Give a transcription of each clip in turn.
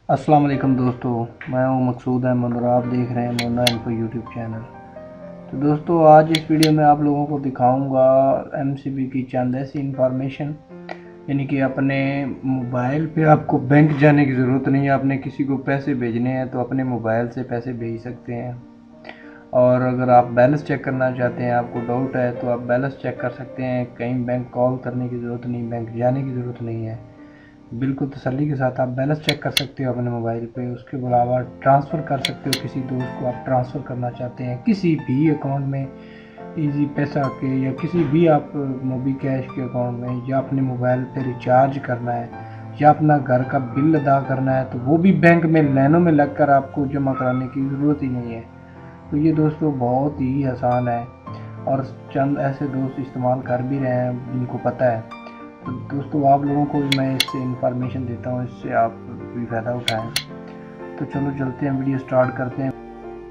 अस्सलाम वालेकुम दोस्तों, मैं हूं मकसूद अहमद और आप देख रहे हैं मोना इन्फो यूट्यूब चैनल। तो दोस्तों, आज इस वीडियो में आप लोगों को दिखाऊंगा एमसीबी की चंद ऐसी इंफॉर्मेशन, यानी कि अपने मोबाइल पे आपको बैंक जाने की ज़रूरत नहीं है। आपने किसी को पैसे भेजने हैं तो अपने मोबाइल से पैसे भेज सकते हैं। और अगर आप बैलेंस चेक करना चाहते हैं, आपको डाउट है, तो आप बैलेंस चेक कर सकते हैं। कहीं बैंक कॉल करने की ज़रूरत नहीं, बैंक जाने की ज़रूरत नहीं है। बिल्कुल तसल्ली के साथ आप बैलेंस चेक कर सकते हो अपने मोबाइल पे। उसके अलावा ट्रांसफ़र कर सकते हो, किसी दोस्त को आप ट्रांसफ़र करना चाहते हैं किसी भी अकाउंट में, इजी पैसा के या किसी भी आप मोबी कैश के अकाउंट में, या अपने मोबाइल पे रिचार्ज करना है या अपना घर का बिल अदा करना है, तो वो भी बैंक में लाइनों में लगकर आपको जमा कराने की ज़रूरत ही नहीं है। तो ये दोस्तों बहुत ही आसान है और चंद ऐसे दोस्त इस्तेमाल कर भी रहे हैं जिनको पता है। तो दोस्तों, आप लोगों को भी मैं इससे इन्फॉर्मेशन देता हूँ, इससे आप भी फ़ायदा उठाएं। तो चलो चलते हैं, वीडियो स्टार्ट करते हैं।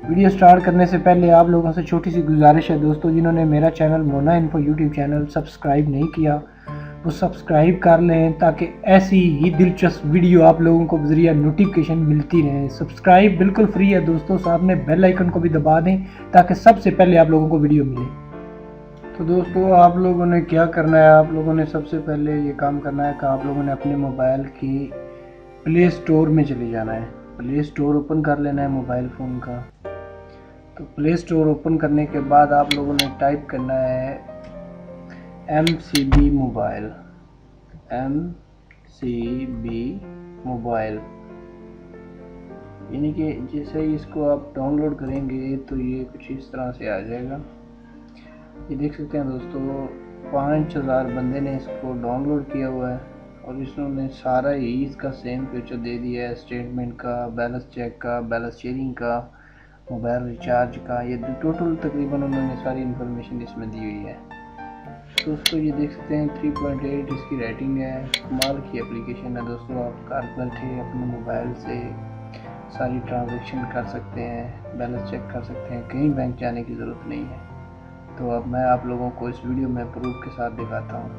वीडियो स्टार्ट करने से पहले आप लोगों से छोटी सी गुजारिश है दोस्तों, जिन्होंने मेरा channel Mona info YouTube channel subscribe नहीं किया वो सब्सक्राइब कर लें, ताकि ऐसी ही दिलचस्प वीडियो आप लोगों को ज़रिया नोटिफिकेशन मिलती रहे। सब्सक्राइब बिल्कुल फ्री है दोस्तों, साथ में बेल आइकन को भी दबा दें ताकि सबसे पहले आप लोगों को वीडियो मिले। तो दोस्तों, आप लोगों ने क्या करना है, आप लोगों ने सबसे पहले ये काम करना है कि आप लोगों ने अपने मोबाइल की प्ले स्टोर में चले जाना है। प्ले स्टोर ओपन कर लेना है मोबाइल फ़ोन का। तो प्ले स्टोर ओपन करने के बाद आप लोगों ने टाइप करना है MCB मोबाइल, MCB मोबाइल, यानी कि जैसे ही इसको आप डाउनलोड करेंगे तो ये कुछ इस तरह से आ जाएगा। ये देख सकते हैं दोस्तों, 5000 बंदे ने इसको डाउनलोड किया हुआ है और इसने सारा ही इसका सेम फीचर दे दिया है, स्टेटमेंट का, बैलेंस चेक का, बैलेंस शेयरिंग का, मोबाइल रिचार्ज का। ये टोटल तकरीबन उन्होंने सारी इन्फॉर्मेशन इसमें दी हुई है। दोस्तों, ये देख सकते हैं 3.8 इसकी रेटिंग है। कमाल की एप्लीकेशन है दोस्तों, आप घर बैठे अपने मोबाइल से सारी ट्रांजेक्शन कर सकते हैं, बैलेंस चेक कर सकते हैं, कहीं बैंक जाने की ज़रूरत नहीं है। तो अब मैं आप लोगों को इस वीडियो में प्रूफ के साथ दिखाता हूँ।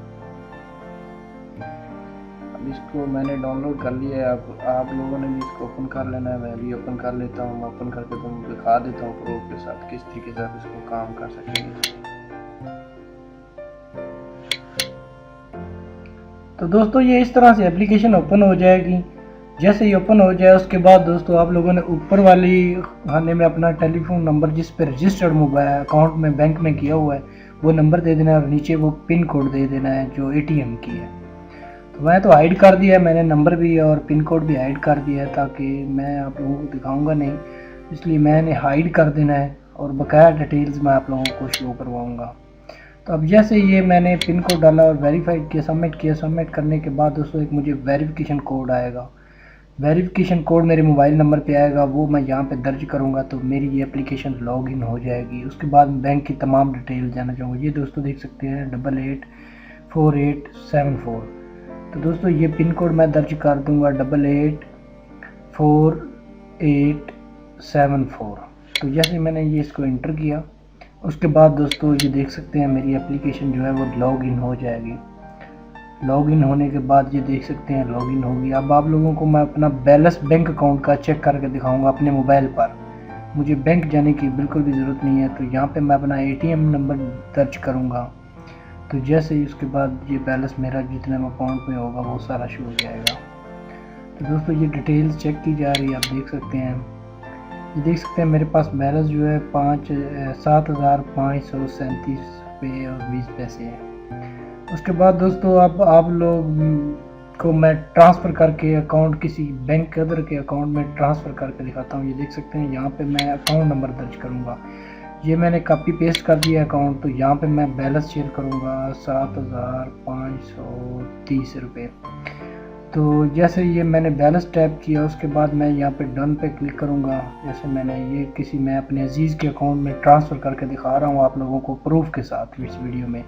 अब इसको मैंने डाउनलोड कर लिया है, अब आप लोगों ने भी इसको ओपन कर लेना है। मैं भी ओपन कर लेता हूँ, मैं ओपन करके तुमको दिखा देता हूँ प्रूफ के साथ किस तरीके से आप इसको काम कर सकेंगे। तो दोस्तों, ये इस तरह से एप्लीकेशन ओपन हो जाएगी। जैसे ही ओपन हो जाए उसके बाद दोस्तों, आप लोगों ने ऊपर वाली खाने में अपना टेलीफोन नंबर जिस पर रजिस्टर्ड मोबाइल अकाउंट में बैंक में किया हुआ है वो नंबर दे देना है और नीचे वो पिन कोड दे देना है जो ATM की है। तो मैं तो हाइड कर दिया है, मैंने नंबर भी और पिन कोड भी हाइड कर दिया है, ताकि मैं आप लोगों को दिखाऊंगा नहीं, इसलिए मैंने हाइड कर देना है और बकाया डिटेल्स मैं आप लोगों को शो करवाऊँगा। तो अब जैसे ये मैंने पिन कोड डाला और वेरीफाइड किया, सबमिट किया, सबमिट करने के बाद दोस्तों एक मुझे वेरिफिकेशन कोड आएगा। वेरिफिकेशन कोड मेरे मोबाइल नंबर पे आएगा, वो मैं यहाँ पे दर्ज करूँगा तो मेरी ये एप्लीकेशन लॉगिन हो जाएगी। उसके बाद बैंक की तमाम डिटेल जाना चाहूँगा। ये दोस्तों देख सकते हैं 884874। तो दोस्तों, ये पिन कोड मैं दर्ज कर दूँगा 884874। तो जैसे मैंने ये इसको इंटर किया उसके बाद दोस्तों, ये देख सकते हैं मेरी एप्लीकेशन जो है वो लॉगिन हो जाएगी। लॉगिन होने के बाद ये देख सकते हैं लॉगिन होगी। अब आप लोगों को मैं अपना बैलेंस बैंक अकाउंट का चेक करके दिखाऊंगा अपने मोबाइल पर। मुझे बैंक जाने की बिल्कुल भी ज़रूरत नहीं है। तो यहाँ पे मैं अपना ATM नंबर दर्ज करूँगा। तो जैसे ही उसके बाद ये बैलेंस मेरा जितने अकाउंट में होगा वो सारा शो हो जाएगा। तो दोस्तों, ये डिटेल्स चेक की जा रही है, आप देख सकते हैं। ये देख सकते हैं मेरे पास बैलेंस जो है 7537 रुपये और 20 पैसे है। उसके बाद दोस्तों, अब आप लोग को मैं ट्रांसफ़र करके अकाउंट किसी बैंक के अदर के अकाउंट में ट्रांसफ़र करके दिखाता हूँ। ये देख सकते हैं यहाँ पे मैं अकाउंट नंबर दर्ज करूँगा। ये मैंने कॉपी पेस्ट कर दिया अकाउंट। तो यहाँ पे मैं बैलेंस शेयर करूँगा 7530 रुपये। तो जैसे ये मैंने बैलेंस टैप किया उसके बाद मैं यहाँ पे डन पे क्लिक करूँगा। जैसे मैंने ये मैं अपने अजीज़ के अकाउंट में ट्रांसफ़र करके दिखा रहा हूँ आप लोगों को प्रूफ के साथ इस वीडियो में,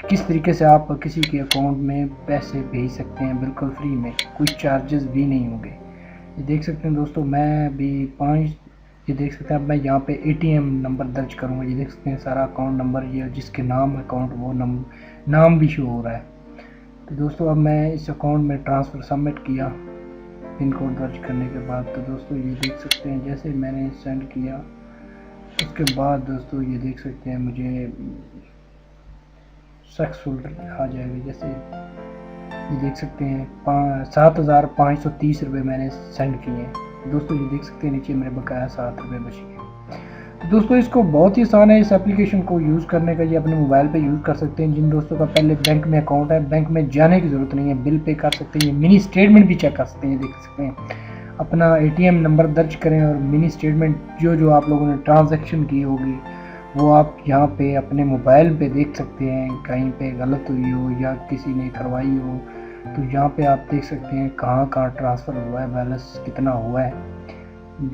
किस तरीके से आप किसी के अकाउंट में पैसे भेज सकते हैं बिल्कुल फ्री में, कोई चार्जेस भी नहीं होंगे। ये देख सकते हैं दोस्तों, मैं भी ये देख सकते हैं। अब मैं यहाँ पे ATM नंबर दर्ज करूँगा। ये देख सकते हैं सारा अकाउंट नंबर, ये जिसके नाम अकाउंट वो नाम भी शो हो रहा है। तो दोस्तों, अब मैं इस अकाउंट में ट्रांसफ़र सबमिट किया पिन कोड दर्ज करने के बाद। तो दोस्तों ये देख सकते हैं जैसे मैंने सेंड किया उसके बाद दोस्तों ये देख सकते हैं मुझे सक्सेसफुल आ जाएगा। जैसे ये देख सकते हैं 7,530 रुपये मैंने सेंड किए हैं दोस्तों। ये देख सकते हैं नीचे मेरे बकाया 7 रुपये बच गए। तो दोस्तों इसको बहुत ही आसान है इस एप्लीकेशन को यूज़ करने का। ये अपने मोबाइल पे यूज़ कर सकते हैं। जिन दोस्तों का पहले बैंक में अकाउंट है, बैंक में जाने की ज़रूरत नहीं है, बिल पे कर सकते हैं, मिनी स्टेटमेंट भी चेक कर सकते हैं। देख सकते हैं अपना ATM नंबर दर्ज करें और मिनी स्टेटमेंट जो आप लोगों ने ट्रांजैक्शन की होगी वो आप यहाँ पे अपने मोबाइल पे देख सकते हैं। कहीं पे गलत हुई हो या किसी ने करवाई हो तो यहाँ पे आप देख सकते हैं कहाँ ट्रांसफ़र हुआ है, बैलेंस कितना हुआ है।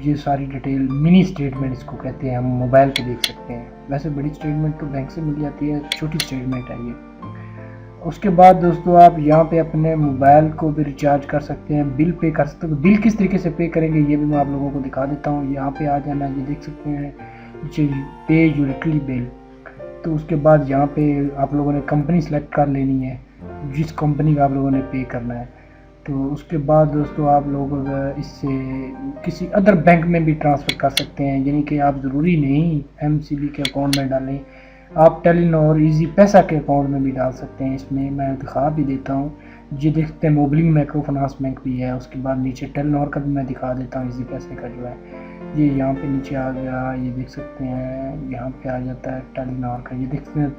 ये सारी डिटेल मिनी स्टेटमेंट इसको कहते हैं, हम मोबाइल पे देख सकते हैं। वैसे बड़ी स्टेटमेंट तो बैंक से मिल जाती है, छोटी स्टेटमेंट है ये। उसके बाद दोस्तों आप यहाँ पे अपने मोबाइल को भी रिचार्ज कर सकते हैं, बिल पे कर सकते हैं। बिल किस तरीके से पे करेंगे ये भी मैं आप लोगों को दिखा देता हूँ। यहाँ पे आ जाना, ये देख सकते हैं पे यूटिलिटी बिल। तो उसके बाद यहाँ पे आप लोगों ने कंपनी सेलेक्ट कर लेनी है, जिस कंपनी का आप लोगों ने पे करना है। तो उसके बाद दोस्तों आप लोग इससे किसी अदर बैंक में भी ट्रांसफ़र कर सकते हैं, यानी कि आप ज़रूरी नहीं MCB के अकाउंट में डालें, आप टेलीनॉर ईजी पैसा के अकाउंट में भी डाल सकते हैं। इसमें मैं दिखा भी देता हूँ। ये देखते हैं मोबिलिंग माइक्रो फाइनेंस बैंक भी है। उसके बाद नीचे टेलीनॉर का भी मैं दिखा देता हूँ, ईजी पैसे का जो है ये यहाँ पे नीचे आ गया। ये देख सकते हैं यहाँ पे आ जाता है टेलीनॉर का। ये देखते हैं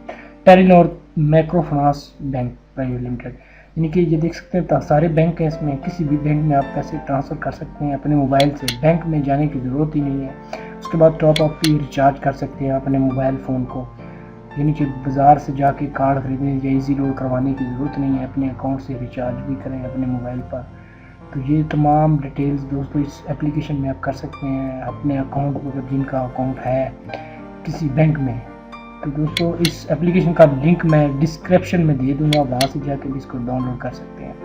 Telenor micro finance bank private limited, यानी कि ये देख सकते हैं सारे बैंक हैं इसमें। किसी भी बैंक में आप पैसे ट्रांसफ़र कर सकते हैं अपने मोबाइल से, बैंक में जाने की ज़रूरत ही नहीं है। उसके बाद टॉप अप भी रिचार्ज कर सकते हैं अपने मोबाइल फ़ोन को, यानी कि बाज़ार से जाके कार्ड खरीदने या ईजी लोड करवाने की ज़रूरत नहीं है, अपने अकाउंट से रिचार्ज भी करें अपने मोबाइल पर। तो ये तमाम डिटेल्स दोस्तों इस एप्लीकेशन में आप कर सकते हैं अपने अकाउंट पर, जिनका अकाउंट है किसी बैंक में। तो दोस्तों इस एप्लीकेशन का लिंक मैं डिस्क्रिप्शन में दे दूंगा, वहाँ से जाकर भी इसको डाउनलोड कर सकते हैं।